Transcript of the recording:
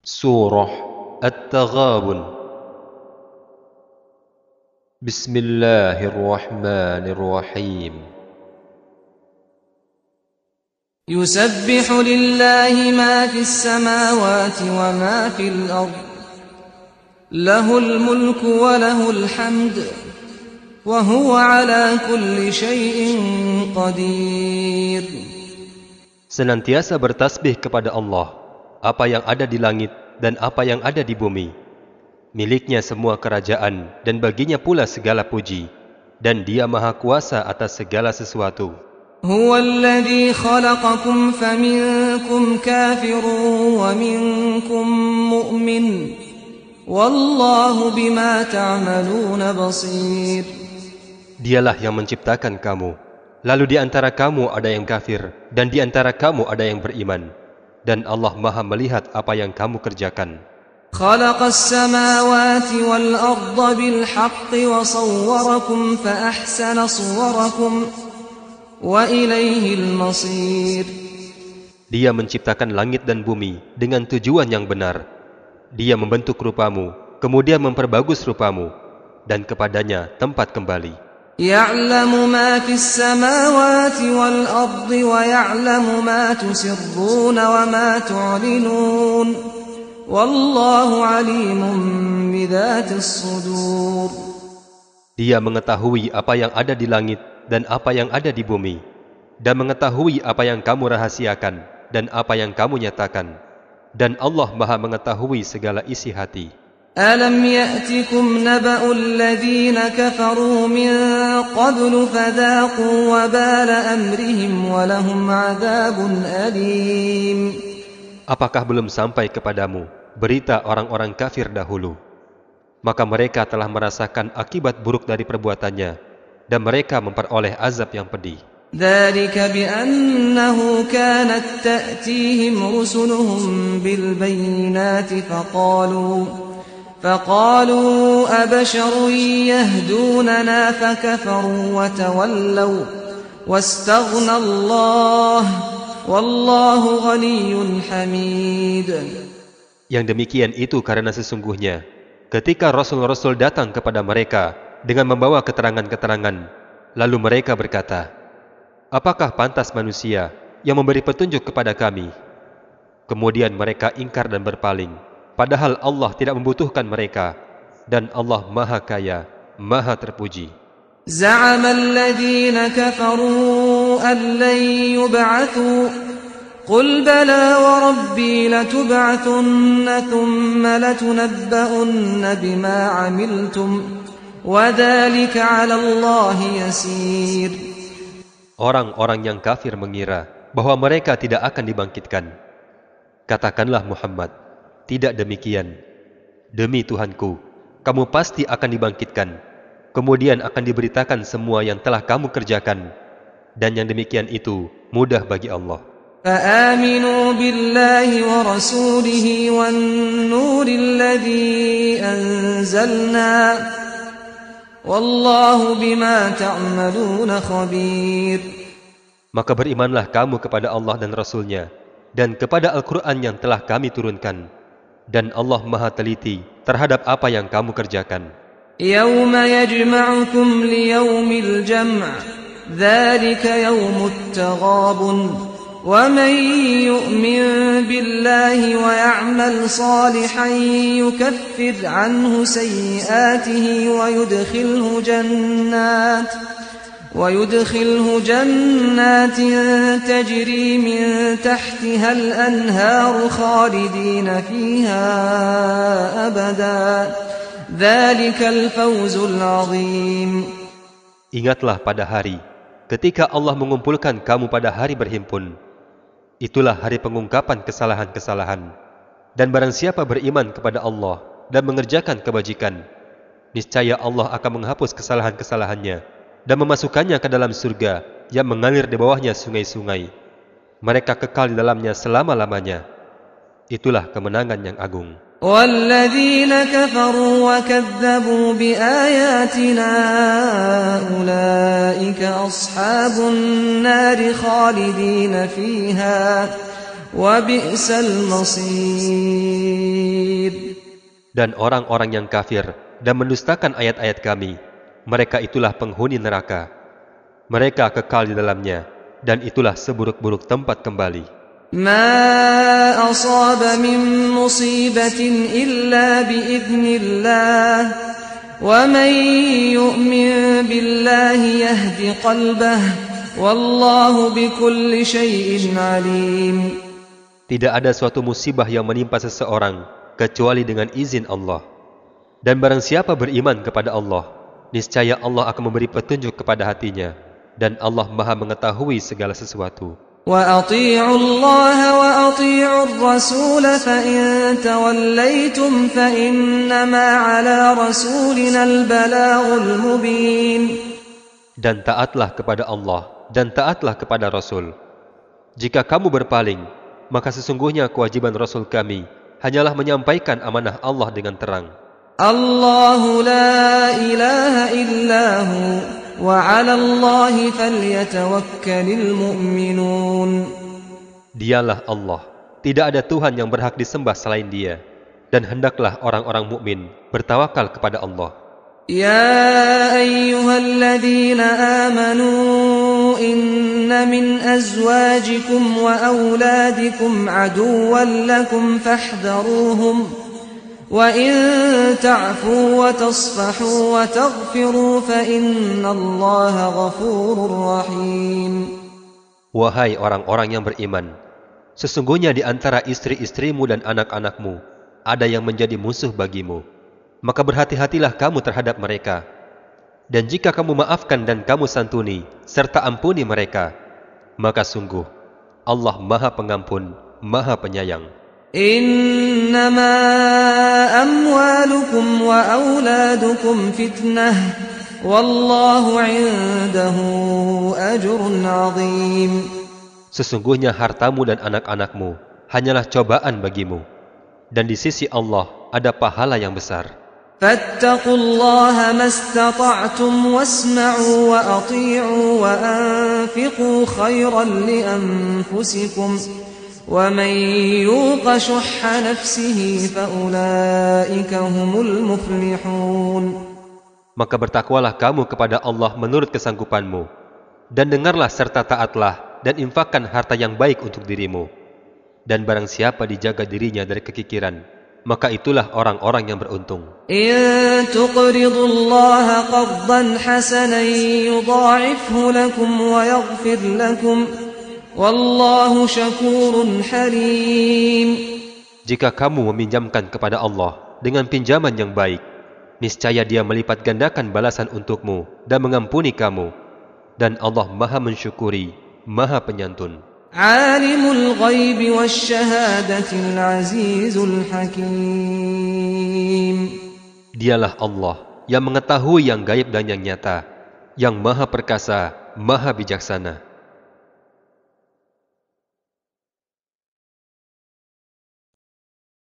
Surah At-Taghabun. Bismillahirrahmanirrahim. Yusabbihu lillahi ma fis samawati wa ma fil ard. Lahul mulku wa lahul hamd. Wa huwa ala kulli syai'in qadir. Senantiasa bertasbih kepada Allah, apa yang ada di langit dan apa yang ada di bumi. Miliknya semua kerajaan dan baginya pula segala puji, dan Dia Maha Kuasa atas segala sesuatu. Huwa alladhi khalaqakum faminkum kafirun wa minkum mu'min. Wallahu bima ta'maluna basir. Dialah yang menciptakan kamu, lalu di antara kamu ada yang kafir, dan di antara kamu ada yang beriman. Dan Allah Maha melihat apa yang kamu kerjakan. Khalaqas samawati wal arda bil haqqi wa sawwarakum fa ahsana suwarakum wa ilaihil masir. Dia menciptakan langit dan bumi dengan tujuan yang benar. Dia membentuk rupamu, kemudian memperbagus rupamu, dan kepadanya tempat kembali. Ya'lamu ma fis samawati wal ardi wa ya'lamu ma tusirruna wa ma tu'linun. Wallahu alimun bidzatis sudur. Dia mengetahui apa yang ada di langit dan apa yang ada di bumi, dan mengetahui apa yang kamu rahasiakan dan apa yang kamu nyatakan. Dan Allah Maha mengetahui segala isi hati. Alam ya'tikum naba'ul ladzina kafaru min qablu fadhaqu wabala amrihim wa lahum 'adzabun alim. Apakah belum sampai kepadamu berita orang-orang kafir dahulu? Maka mereka telah merasakan akibat buruk dari perbuatannya, dan mereka memperoleh azab yang pedih. Dzalika bi'annahu kanat ta'tihim rusuluhum bil bayyinati فقالوا أبشر يهدوننا فكفروا وتولوا واستغنى الله والله غني حميد. Yang demikian itu karena sesungguhnya ketika Rasul-Rasul datang kepada mereka dengan membawa keterangan-keterangan, lalu mereka berkata, apakah pantas manusia yang memberi petunjuk kepada kami? Kemudian mereka ingkar dan berpaling, padahal Allah tidak membutuhkan mereka, dan Allah Maha Kaya, Maha Terpuji. Za'ama alladhina kafaru an lan yub'athu qul bala wa rabbi latub'athunna thumma latunabba'unna bima 'amiltum wa dhalika 'ala Allahi yasir. Orang-orang yang kafir mengira bahwa mereka tidak akan dibangkitkan. Katakanlah Muhammad, tidak demikian. Demi Tuhanku, kamu pasti akan dibangkitkan. Kemudian akan diberitakan semua yang telah kamu kerjakan. Dan yang demikian itu mudah bagi Allah. فآمنوا بالله ورسوله والنور الذي أنزلنا والله بما تعملون خبير. Maka berimanlah kamu kepada Allah dan Rasul-Nya, dan kepada Al-Quran yang telah kami turunkan. Dan Allah Maha teliti terhadap apa yang kamu kerjakan. Yawma yajma'ukum liyawmil jam' dzalika yawmut taghabun wa man yu'min billahi wa ya'mal salihan yukaffir 'anhu sayyi'atihi wa yudkhilhu jannatin tajri min tahtiha al-anhar khalidina fiha abada. Dzalikal fawzul 'azim. Ingatlah pada hari ketika Allah mengumpulkan kamu pada hari berhimpun. Itulah hari pengungkapan kesalahan-kesalahan. Dan barang siapa beriman kepada Allah dan mengerjakan kebajikan, niscaya Allah akan menghapus kesalahan-kesalahannya dan memasukkannya ke dalam surga yang mengalir di bawahnya sungai-sungai. Mereka kekal di dalamnya selama-lamanya. Itulah kemenangan yang agung. وَالَّذِينَ كَفَرُوا وَكَذَّبُوا بِآيَاتِنَا أُولَئِكَ أَصْحَابُ النَّارِ خَالِدِينَ فِيهَا وبئس المصير. Dan orang-orang yang kafir dan mendustakan ayat-ayat kami, mereka itulah penghuni neraka. Mereka kekal di dalamnya, dan itulah seburuk-buruk tempat kembali. ما أصاب من مصيبة إلا بإذن الله ومن يؤمن بالله يهد قلبه والله بكل شيء عليم. Tidak ada suatu musibah yang menimpa seseorang kecuali dengan izin Allah. Dan barang siapa beriman kepada Allah, niscaya Allah akan memberi petunjuk kepada hatinya, dan Allah Maha mengetahui segala sesuatu. وَأَطِيعُوا اللَّهَ وَأَطِيعُوا الرَّسُولَ فَإِن تَوَلَّيْتُمْ فَإِنَّمَا عَلَى رَسُولِنَا الْبَلَاغُ الْمُبِينُ. Dan taatlah kepada Allah dan taatlah kepada Rasul. Jika kamu berpaling, maka sesungguhnya kewajiban Rasul kami hanyalah menyampaikan amanah Allah dengan terang. Allahu la ilaha illahu وَعَلَى اللَّهِ فَلْيَتَوَكَّلِ الْمُؤْمِنُونَ. Dialah Allah, tidak ada Tuhan yang berhak disembah selain Dia, dan hendaklah orang-orang mukmin bertawakal kepada Allah. Ya ayyuhalladzina amanu inna min azwajikum wa auladikum aduwwan lakum fahdharuhum وَإِن تَعْفُوا وَتَصْفَحُوا وَتَغْفِرُوا فَإِنَّ اللَّهَ غَفُورٌ رَحِيمٌ. Wahai orang-orang yang beriman, sesungguhnya di antara istri-istrimu dan anak-anakmu ada yang menjadi musuh bagimu. Maka berhati-hatilah kamu terhadap mereka. Dan jika kamu maafkan dan kamu santuni, serta ampuni mereka, maka sungguh Allah Maha Pengampun, Maha Penyayang. Innama amwalukum wa auladukum fitnah wallahu indahu ajrun azim. Sesungguhnya hartamu dan anak-anakmu hanyalah cobaan bagimu, dan di sisi Allah ada pahala yang besar. Fattaqullaha mastata'tum wasma'u wa ati'u wa anfiqu khairan li anfusikum وَمَنْ يُوقَ شُحَّ نَفْسِهِ فَأُولَئِكَ هُمُ الْمُفْلِحُونَ. Maka bertakwalah kamu kepada Allah menurut kesanggupanmu, dan dengarlah serta taatlah dan infakkan harta yang baik untuk dirimu. Dan barang siapa dijaga dirinya dari kekikiran, maka itulah orang-orang yang beruntung. إِن تُقْرِضُوا اللَّهَ قَرْضًا حَسَنًا يُضَاعِفْهُ لَكُمْ وَيَغْفِرْ لَكُمْ Wallahu syakurun halim. Jika kamu meminjamkan kepada Allah dengan pinjaman yang baik, niscaya Dia melipat gandakan balasan untukmu dan mengampuni kamu. Dan Allah Maha mensyukuri, Maha penyantun. Alimul ghaibi wasyahadatil azizul hakim. Dialah Allah yang mengetahui yang gaib dan yang nyata, yang Maha perkasa, Maha bijaksana.